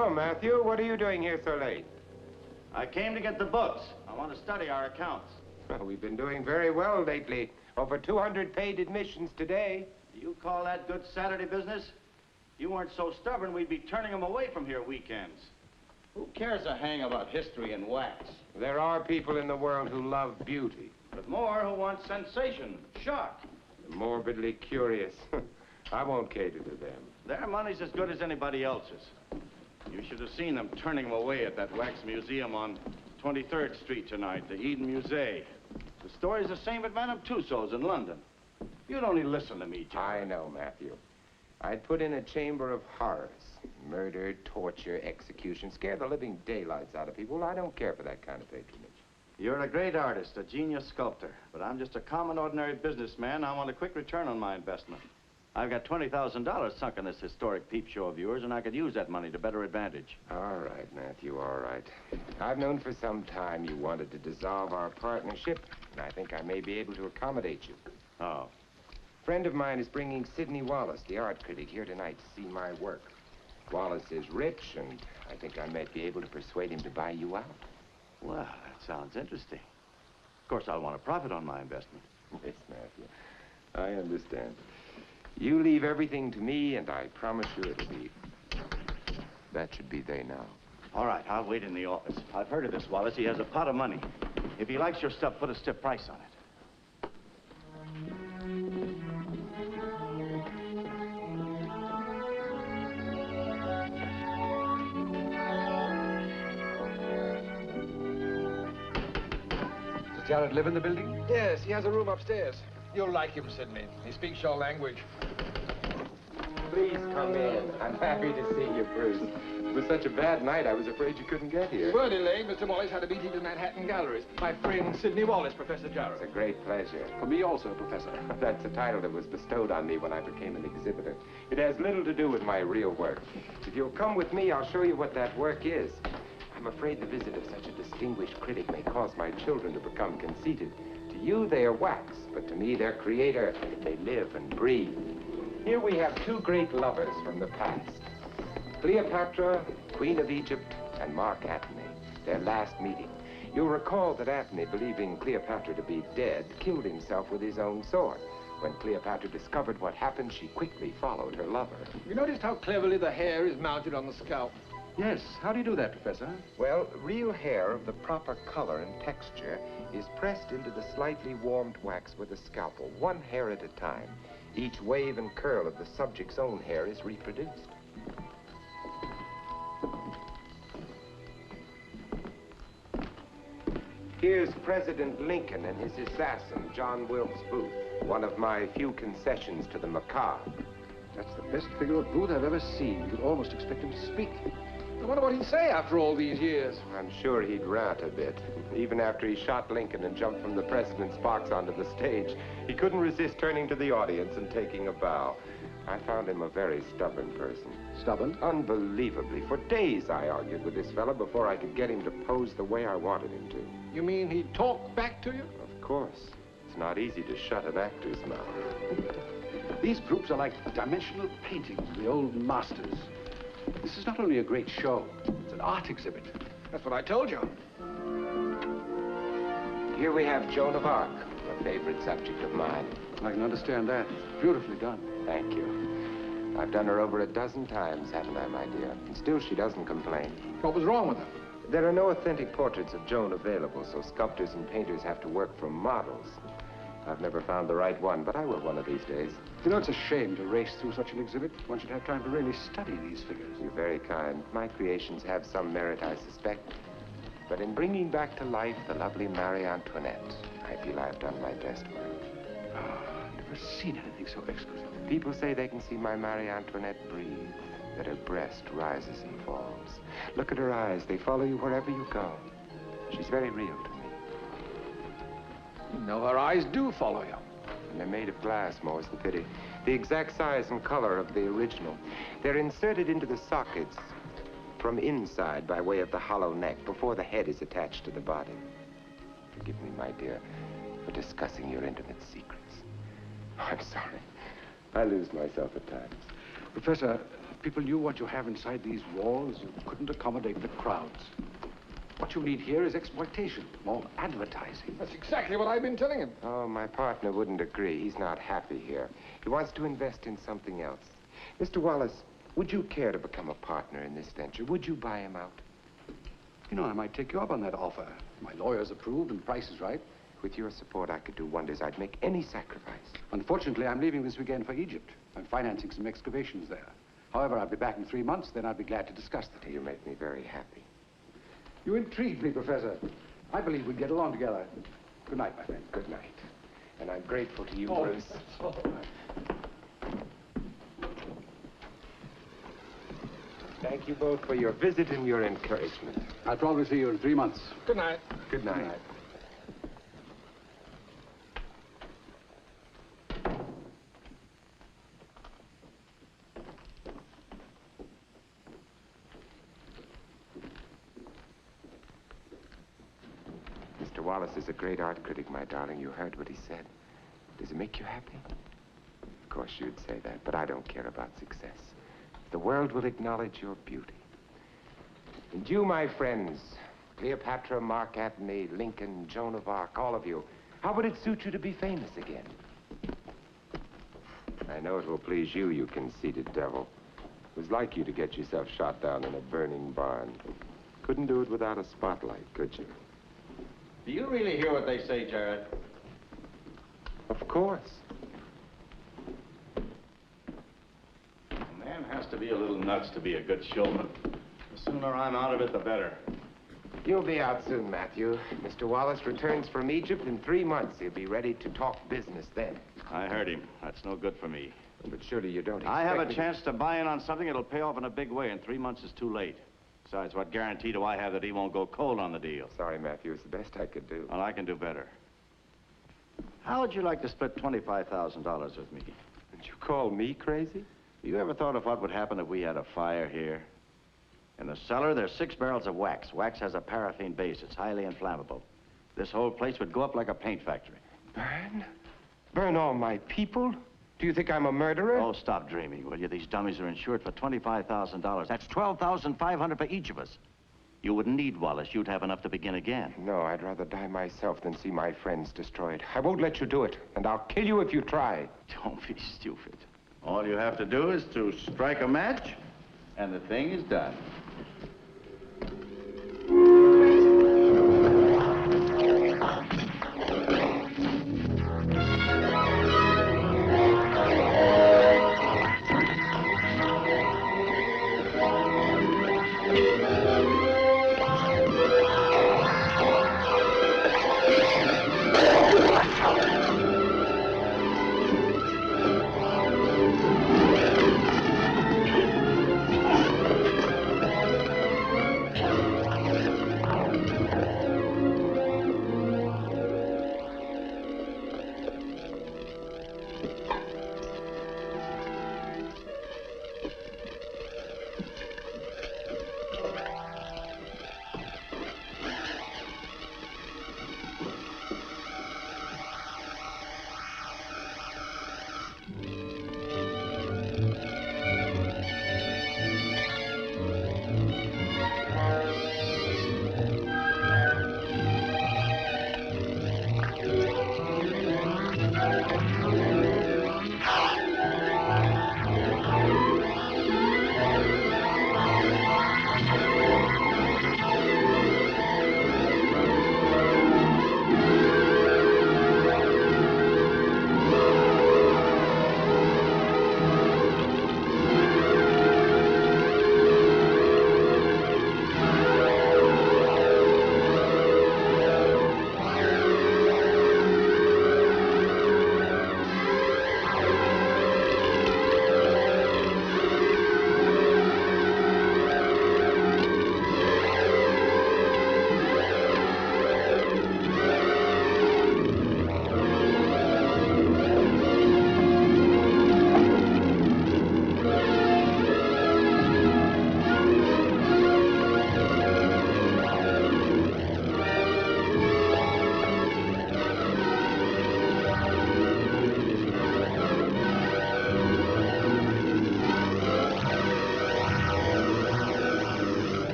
Hello, Matthew. What are you doing here so late? I came to get the books. I want to study our accounts. Well, we've been doing very well lately. Over 200 paid admissions today. Do you call that good Saturday business? If you weren't so stubborn, we'd be turning them away from here weekends. Who cares a hang about history and wax? There are people in the world who love beauty. But more who want sensation, shock. Morbidly curious. I won't cater to them. Their money's as good as anybody else's. You should have seen them turning them away at that wax museum on 23rd Street tonight, the Eden Musée. The story's the same at Madame Tussauds in London. You'd only listen to me, John. I know, Matthew. I'd put in a chamber of horrors. Murder, torture, execution, scare the living daylights out of people. Well, I don't care for that kind of patronage. You're a great artist, a genius sculptor, but I'm just a common, ordinary businessman. I want a quick return on my investment. I've got $20,000 sunk in this historic peep show of yours, and I could use that money to better advantage. All right, Matthew, all right. I've known for some time you wanted to dissolve our partnership, and I think I may be able to accommodate you. Oh. A friend of mine is bringing Sidney Wallace, the art critic, here tonight to see my work. Wallace is rich, and I think I might be able to persuade him to buy you out. Well, that sounds interesting. Of course, I'll want to profit on my investment. Yes, Matthew. I understand. You leave everything to me, and I promise you it'll be... That should be they now. All right, I'll wait in the office. I've heard of this Wallace. He has a pot of money. If he likes your stuff, put a stiff price on it. Does Jarrod live in the building? Yes, he has a room upstairs. You'll like him, Sidney. He speaks your language. Please come in. I'm happy to see you, Bruce. It was such a bad night, I was afraid you couldn't get here. You were delayed. Mr. Wallace had a meeting in Manhattan Galleries. My friend Sidney Wallace, Professor Jarrod. It's a great pleasure. For me also, Professor. That's the title that was bestowed on me when I became an exhibitor. It has little to do with my real work. If you'll come with me, I'll show you what that work is. I'm afraid the visit of such a distinguished critic may cause my children to become conceited. To you, they are wax, but to me, their creator. They live and breathe. Here we have two great lovers from the past. Cleopatra, Queen of Egypt, and Mark Antony, their last meeting. You'll recall that Antony, believing Cleopatra to be dead, killed himself with his own sword. When Cleopatra discovered what happened, she quickly followed her lover. You noticed how cleverly the hair is mounted on the scalp? Yes. How do you do that, Professor? Well, real hair of the proper color and texture is pressed into the slightly warmed wax with a scalpel, one hair at a time. Each wave and curl of the subject's own hair is reproduced. Here's President Lincoln and his assassin, John Wilkes Booth, one of my few concessions to the macabre. That's the best figure of Booth I've ever seen. You could almost expect him to speak. I wonder what he'd say after all these years. I'm sure he'd rant a bit. Even after he shot Lincoln and jumped from the president's box onto the stage, he couldn't resist turning to the audience and taking a bow. I found him a very stubborn person. Stubborn? Unbelievably. For days I argued with this fellow before I could get him to pose the way I wanted him to. You mean he'd talk back to you? Of course. It's not easy to shut an actor's mouth. These groups are like dimensional paintings of the old masters. This is not only a great show, it's an art exhibit. That's what I told you. Here we have Joan of Arc, a favorite subject of mine. I can understand that. It's beautifully done. Thank you. I've done her over a dozen times, haven't I, my dear? And still she doesn't complain. What was wrong with her? There are no authentic portraits of Joan available, so sculptors and painters have to work from models. I've never found the right one, but I will one of these days. You know, it's a shame to race through such an exhibit. One should have time to really study these figures. You're very kind. My creations have some merit, I suspect. But in bringing back to life the lovely Marie Antoinette, I feel I've done my best work. Oh, I've never seen anything so exquisite. People say they can see my Marie Antoinette breathe, that her breast rises and falls. Look at her eyes. They follow you wherever you go. She's very real to me. You know her eyes do follow you. And they're made of glass, more's the pity. The exact size and color of the original. They're inserted into the sockets from inside by way of the hollow neck before the head is attached to the body. Forgive me, my dear, for discussing your intimate secrets. I'm sorry. I lose myself at times. Professor, If people knew what you have inside these walls, you couldn't accommodate the crowds. What you need here is exploitation, more advertising. That's exactly what I've been telling him. Oh, my partner wouldn't agree. He's not happy here. He wants to invest in something else. Mr. Wallace, would you care to become a partner in this venture? Would you buy him out? You know, I might take you up on that offer. My lawyers approve and the price is right. With your support, I could do wonders. I'd make any sacrifice. Unfortunately, I'm leaving this weekend for Egypt. I'm financing some excavations there. However, I'll be back in 3 months, then I'll be glad to discuss the deal. You make me very happy. You intrigue me, Professor. I believe we'd get along together. Good night, my friend. Good night. And I'm grateful to you, Bruce. That's all right. Thank you both for your visit and your encouragement. I'll probably see you in 3 months. Good night. Good night. Good night. Mr. Wallace is a great art critic, my darling. You heard what he said. Does it make you happy? Of course you'd say that, but I don't care about success. The world will acknowledge your beauty. And you, my friends, Cleopatra, Mark Antony, Lincoln, Joan of Arc, all of you, how would it suit you to be famous again? I know it will please you, you conceited devil. It was like you to get yourself shot down in a burning barn. Couldn't do it without a spotlight, could you? Do you really hear what they say, Jarrod? Of course. A man has to be a little nuts to be a good showman. The sooner I'm out of it, the better. You'll be out soon, Matthew. Mr. Wallace returns from Egypt in 3 months. He'll be ready to talk business then. I heard him. That's no good for me. But surely you don't I have a expect me chance to buy in on something that'll pay off in a big way, and 3 months is too late. Besides, what guarantee do I have that he won't go cold on the deal? Sorry, Matthew. It's the best I could do. Well, I can do better. How would you like to split $25,000 with me? Did you call me crazy? You ever thought of what would happen if we had a fire here? In the cellar, there's 6 barrels of wax. Wax has a paraffin base. It's highly inflammable. This whole place would go up like a paint factory. Burn? Burn all my people? Do you think I'm a murderer? Oh, stop dreaming, will you? These dummies are insured for $25,000. That's $12,500 for each of us. You wouldn't need Wallace. You'd have enough to begin again. No, I'd rather die myself than see my friends destroyed. I won't let you do it, and I'll kill you if you try. Don't be stupid. All you have to do is to strike a match, and the thing is done.